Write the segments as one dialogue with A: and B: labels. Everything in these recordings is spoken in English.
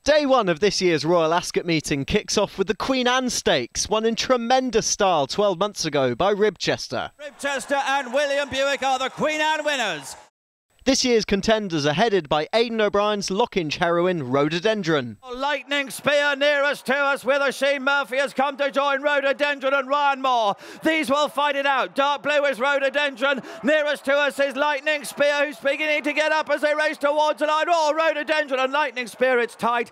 A: Day one of this year's Royal Ascot meeting kicks off with the Queen Anne Stakes, won in tremendous style 12 months ago by Ribchester.
B: Ribchester and William Buick are the Queen Anne winners.
A: This year's contenders are headed by Aidan O'Brien's Lockinge heroine, Rhododendron.
B: Lightning Spear nearest to us with Sheen Murphy has come to join Rhododendron and Ryan Moore. These will fight it out. Dark blue is Rhododendron. Nearest to us is Lightning Spear, who's beginning to get up as they race towards the line. Oh, Rhododendron and Lightning Spear, it's tight.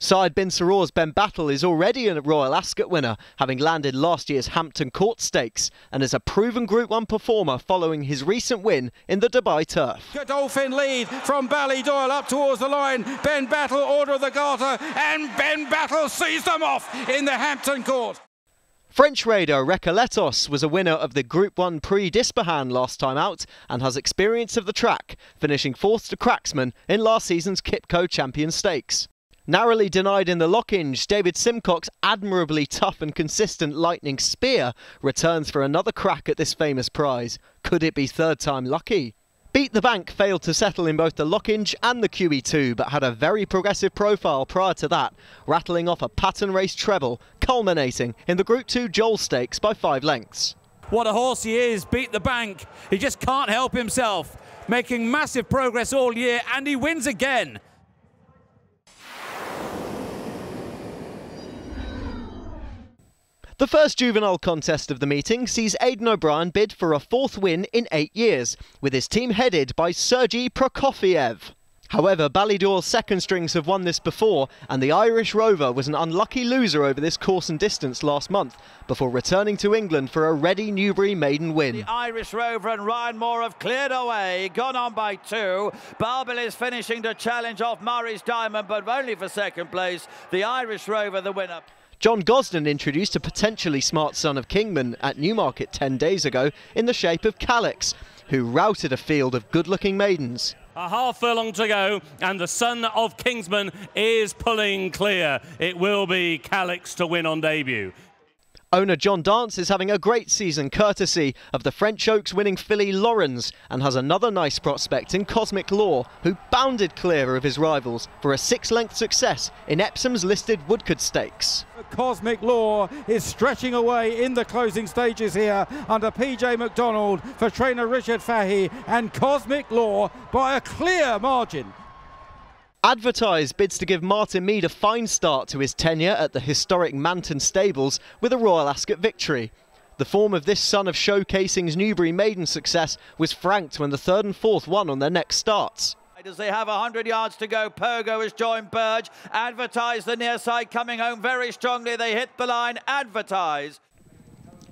A: Side Bin Saror's Ben Battle is already a Royal Ascot winner, having landed last year's Hampton Court Stakes, and is a proven Group 1 performer following his recent win in the Dubai Turf.
C: Godolphin lead from Ballydoyle up towards the line. Ben Battle, Order of the Garter, and Ben Battle sees them off in the Hampton Court.
A: French raider Recoletos was a winner of the Group 1 Prix d'Ispahan last time out and has experience of the track, finishing fourth to Cracksman in last season's Kipco Champion Stakes. Narrowly denied in the Lockinge, David Simcock's admirably tough and consistent Lightning Spear returns for another crack at this famous prize. Could it be third time lucky? Beat the Bank failed to settle in both the Lockinge and the QE2, but had a very progressive profile prior to that, rattling off a pattern race treble, culminating in the Group 2 Joel Stakes by 5 lengths.
D: What a horse he is, Beat the Bank. He just can't help himself, making massive progress all year, and he wins again.
A: The first juvenile contest of the meeting sees Aidan O'Brien bid for a fourth win in 8 years, with his team headed by Sergei Prokofiev. However, Ballydoyle's second strings have won this before, and the Irish Rover was an unlucky loser over this course and distance last month, before returning to England for a ready Newbury maiden win.
B: The Irish Rover and Ryan Moore have cleared away, gone on by 2. Barbil is finishing to challenge off Murray's Diamond, but only for second place. The Irish Rover the winner.
A: John Gosden introduced a potentially smart son of Kingman at Newmarket 10 days ago in the shape of Calix, who routed a field of good-looking maidens.
D: A half furlong to go, and the son of Kingsman is pulling clear. It will be Calix to win on debut.
A: Owner John Dance is having a great season courtesy of the French Oaks winning filly Laurens, and has another nice prospect in Cosmic Law, who bounded clear of his rivals for a 6-length success in Epsom's listed Woodcote Stakes.
C: Cosmic Law is stretching away in the closing stages here under PJ McDonald for trainer Richard Fahey, and Cosmic Law by a clear margin.
A: Advertise bids to give Martin Mead a fine start to his tenure at the historic Manton Stables with a Royal Ascot victory. The form of this son of Showcasing's Newbury maiden success was franked when the 3rd and 4th won on their next starts.
B: As they have 100 yards to go, Pogo has joined Burge. Advertise the near side coming home very strongly. They hit the line. Advertise.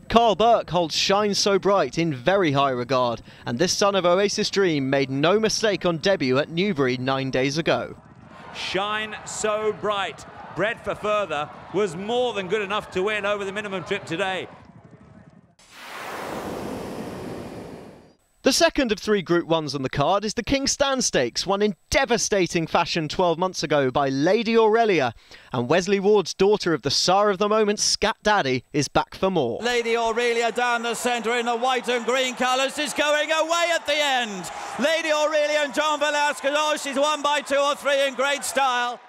A: Carl Burke holds Shine So Bright in very high regard, and this son of Oasis Dream made no mistake on debut at Newbury 9 days ago.
E: Shine So Bright, bred for further, was more than good enough to win over the minimum trip today.
A: The second of 3 Group 1s on the card is the King Stan Stakes, won in devastating fashion 12 months ago by Lady Aurelia, and Wesley Ward's daughter of the Sire of the Moment, Scat Daddy, is back for more.
B: Lady Aurelia down the centre in the white and green colours is going away at the end. Lady Aurelia and John Velasquez, oh, she's won by 2 or 3 in great style.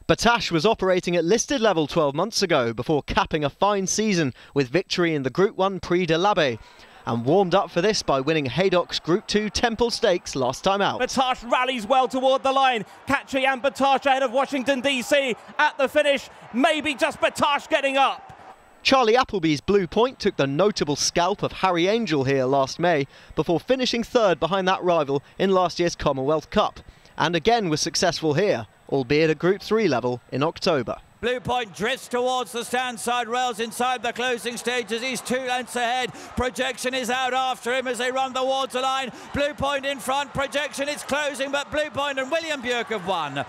A: Batash was operating at listed level 12 months ago before capping a fine season with victory in the Group 1 Prix de l'Abbé, and warmed up for this by winning Haydock's Group 2 Temple Stakes last time out.
F: Batash rallies well toward the line. Catchy and Batash ahead of Washington DC at the finish. Maybe just Batash getting up.
A: Charlie Appleby's Blue Point took the notable scalp of Harry Angel here last May before finishing 3rd behind that rival in last year's Commonwealth Cup, and again was successful here, albeit at Group 3 level in October.
B: Blue Point drifts towards the stand side rails inside the closing stages. He's 2 lengths ahead. Projection is out after him as they run towards the line. Blue Point in front. Projection is closing, but Blue Point and William Buick have won.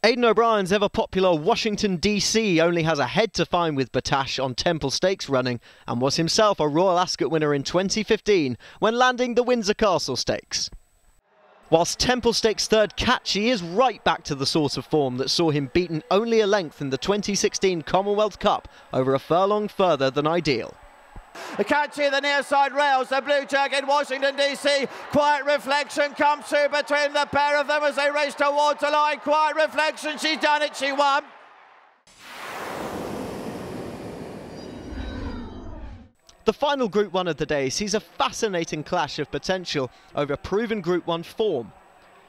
A: Aidan O'Brien's ever-popular Washington DC only has a head to find with Batash on Temple Stakes running, and was himself a Royal Ascot winner in 2015 when landing the Windsor Castle Stakes. Whilst Temple Stakes' 3rd Catchy is right back to the sort of form that saw him beaten only a length in the 2016 Commonwealth Cup over a furlong further than ideal.
B: Catching the near side rails, the blue jacket Washington DC. Quiet Reflection comes through between the pair of them as they race towards the line. Quiet Reflection, she's done it, she won.
A: The final Group 1 of the day sees a fascinating clash of potential over proven Group 1 form.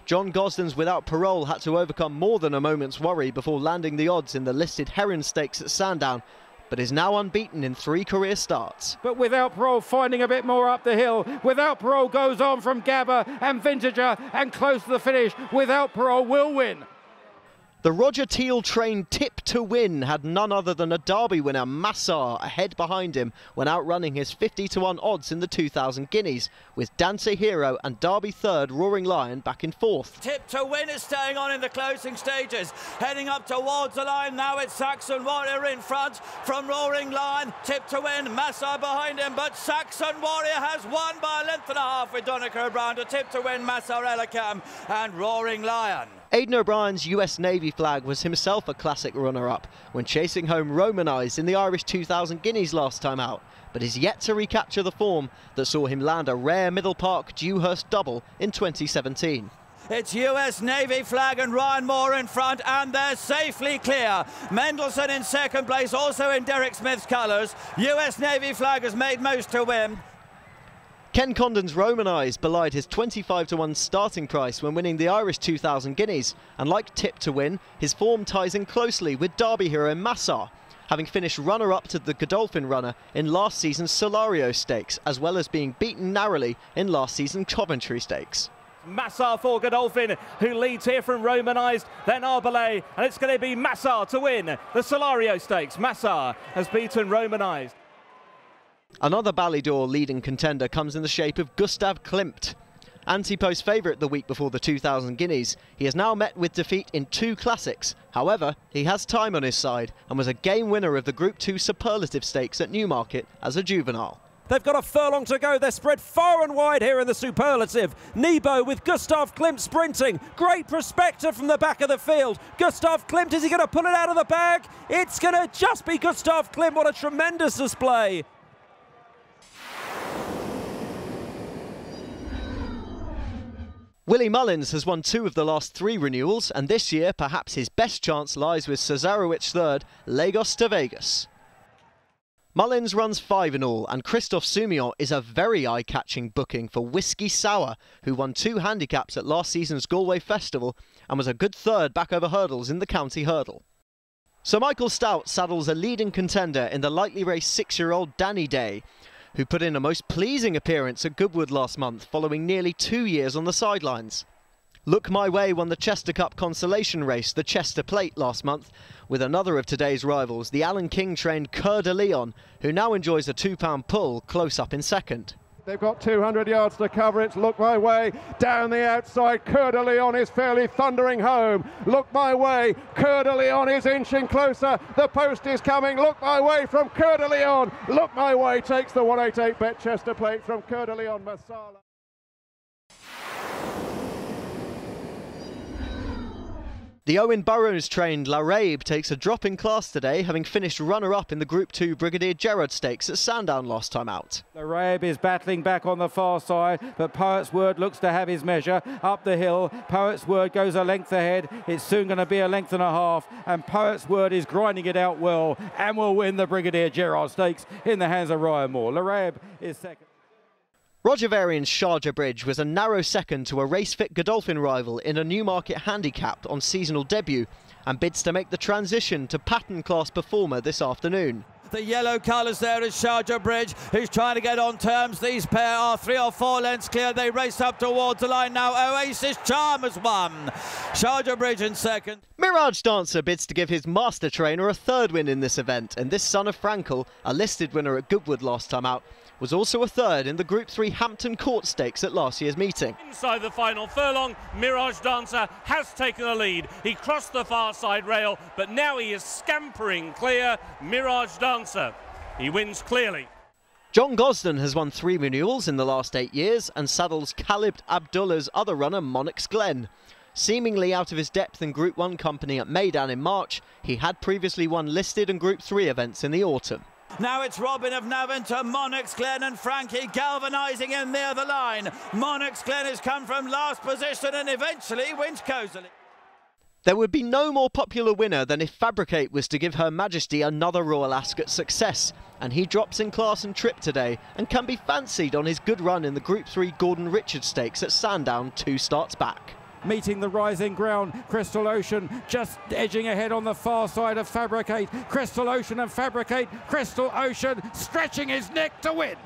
A: John Gosden's Without Parole had to overcome more than a moment's worry before landing the odds in the listed Heron Stakes at Sandown, but is now unbeaten in 3 career starts.
C: But Without Parole finding a bit more up the hill. Without Parole goes on from Gabba and Vintager and close to the finish. Without Parole will win.
A: The Roger Teal trained Tip to Win had none other than a Derby winner, Massar, ahead behind him when outrunning his 50-1 odds in the 2000 Guineas, with Dance Hero and Derby third Roaring Lion back in fourth.
B: Tip to Win is staying on in the closing stages, heading up towards the line. Now it's Saxon Warrior in front from Roaring Lion. Tip to Win, Massar behind him, but Saxon Warrior has won by a length and a half with Donncha O'Brien to Tip to Win, Massar Elikam and Roaring Lion.
A: Aidan O'Brien's US Navy flag was himself a classic runner-up when chasing home Romanised in the Irish 2000 Guineas last time out, but is yet to recapture the form that saw him land a rare Middle Park Dewhurst double in 2017.
B: It's US Navy flag and Ryan Moore in front, and they're safely clear. Mendelssohn in second place, also in Derek Smith's colours. US Navy flag has made most to win.
A: Ken Condon's Romanised belied his 25-1 starting price when winning the Irish 2000 Guineas, and like Tip to Win, his form ties in closely with Derby hero Massar, having finished runner-up to the Godolphin runner in last season's Solario Stakes, as well as being beaten narrowly in last season's Coventry Stakes.
F: Massar for Godolphin, who leads here from Romanised, then Arbelay, and it's going to be Massar to win the Solario Stakes. Massar has beaten Romanised.
A: Another Ballydor leading contender comes in the shape of Gustav Klimt. Anti-post favourite the week before the 2000 Guineas, he has now met with defeat in 2 classics. However, he has time on his side and was a game winner of the Group 2 Superlative Stakes at Newmarket as a juvenile.
G: They've got a furlong to go. They're spread far and wide here in the Superlative. Nebo with Gustav Klimt sprinting. Great perspective from the back of the field. Gustav Klimt, is he going to pull it out of the bag? It's going to just be Gustav Klimt. What a tremendous display.
A: Willie Mullins has won 2 of the last 3 renewals, and this year perhaps his best chance lies with Cesarewicz third, Lagos to Vegas. Mullins runs 5 in all, and Christophe Soumillon is a very eye-catching booking for Whiskey Sour, who won 2 handicaps at last season's Galway Festival and was a good third back over hurdles in the County Hurdle. Sir Michael Stout saddles a leading contender in the lightly raced 6-year-old Danny Day, who put in a most pleasing appearance at Goodwood last month following nearly 2 years on the sidelines. Look My Way won the Chester Cup consolation race, the Chester Plate, last month, with another of today's rivals, the Alan King-trained Coeur de Lion, who now enjoys a £2 pull close up in second.
H: They've got 200 yards to cover. It's Look My Way down the outside. Coeur de Lion is fairly thundering home. Look My Way. Coeur de Lion is inching closer. The post is coming. Look My Way from Coeur de Lion. Look My Way takes the 188 bet Chester Plate from Coeur de Lion Massala.
A: The Owen Burrows-trained Larabe takes a drop in class today, having finished runner-up in the Group 2 Brigadier Gerard Stakes at Sandown last time out.
C: Larabe is battling back on the far side, but Poet's Word looks to have his measure. Up the hill, Poet's Word goes a length ahead. It's soon going to be a length and a half, and Poet's Word is grinding it out well and will win the Brigadier Gerard Stakes in the hands of Ryan Moore. Larabe is second.
A: Roger Varian's Sharjah Bridge was a narrow second to a race-fit Godolphin rival in a Newmarket Handicap on seasonal debut, and bids to make the transition to pattern class performer this afternoon.
B: The yellow colours there is Sharjah Bridge, who's trying to get on terms. These pair are 3 or 4 lengths clear. They race up towards the line now. Oasis Charm has won. Sharjah Bridge in second.
A: Mirage Dancer bids to give his master trainer a 3rd win in this event, and this son of Frankel, a listed winner at Goodwood last time out, was also a 3rd in the Group 3 Hampton Court Stakes at last year's meeting.
D: Inside the final furlong, Mirage Dancer has taken the lead. He crossed the far side rail, but now he is scampering clear. Mirage Dancer, he wins clearly.
A: John Gosden has won 3 renewals in the last 8 years and saddles Khalid Abdullah's other runner, Monarch's Glen. Seemingly out of his depth in Group 1 company at Meydan in March, he had previously won listed and Group 3 events in the autumn.
B: Now it's Robin of Navan to Monarch's Glen and Frankie galvanising in near the line. Monarch's Glen has come from last position and eventually wins cosily.
A: There would be no more popular winner than if Fabricate was to give Her Majesty another Royal Ascot success, and he drops in class and trip today and can be fancied on his good run in the Group 3 Gordon Richard Stakes at Sandown 2 starts back.
C: Meeting the rising ground, Crystal Ocean just edging ahead on the far side of Fabricate. Crystal Ocean and Fabricate, Crystal Ocean stretching his neck to win.